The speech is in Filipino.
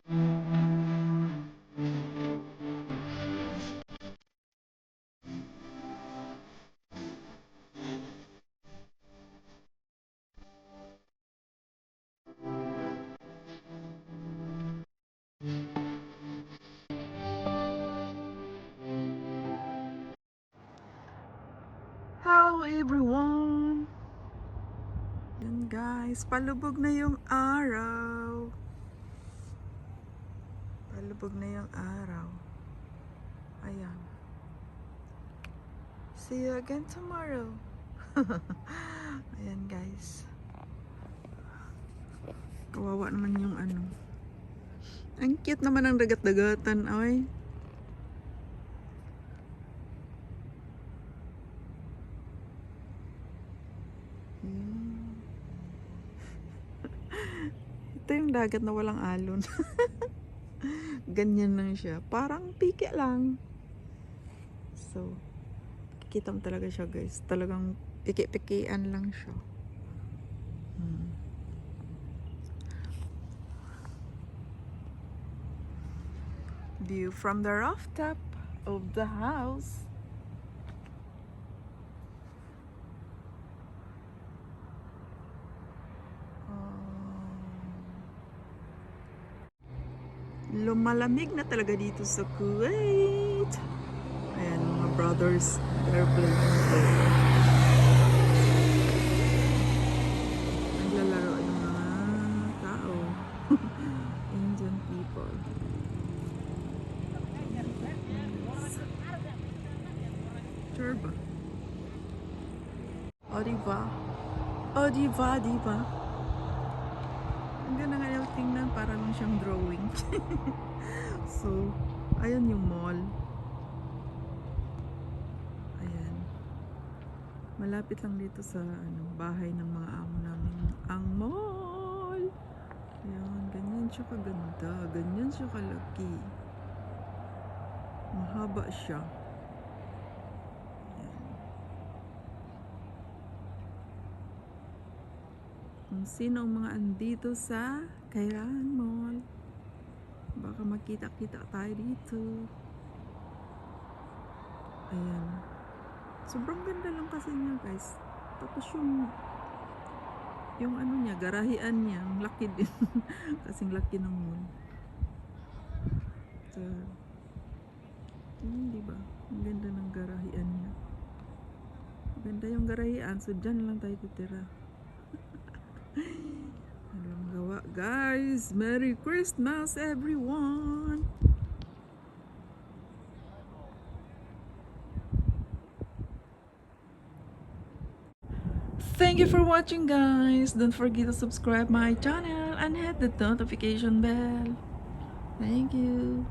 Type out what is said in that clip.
Hello everyone! Yan guys, palubog na yung araw. Palubog na yung araw. Ayan. See you again tomorrow. Ayan guys. Kawawa naman yung ano. Ang cute naman ang dagat-dagatan. Ay. Ito yung dagat na walang alon. Ganyan lang siya. Parang pike lang. So, kita mo talaga siya guys. Talagang piki-pikian lang siya. View from the rooftop of the house. Lumalamig na talaga dito sa Kuwait. Ayan, mga brothers, they're playing there. Naglalaro yung mga tao. Indian people. Sure ba? O diba? O diba, diba? Ang ganda nga yung tingnan, para lang siyang drawing. So, ayan yung mall. Ayan. Malapit lang dito sa bahay ng mga amo namin ang mall. Ayan, ganyan siya kaganda. Ganyan siya kalaki. Mahaba siya. Kung sino ang mga andito sa Kairan Mall, baka makita-kita tayo dito. Ayan. Sobrang ganda lang kasi niya guys. Tapos yung ano niya, garahian niya, ang laki din. Kasing laki ng mall. So, diba? Ang ganda ng garahian niya. Ganda yung garahian, so dyan lang tayo titira. Anong gawa guys? Merry Christmas everyone! Thank you for watching guys! Don't forget to subscribe my channel and hit the notification bell. Thank you!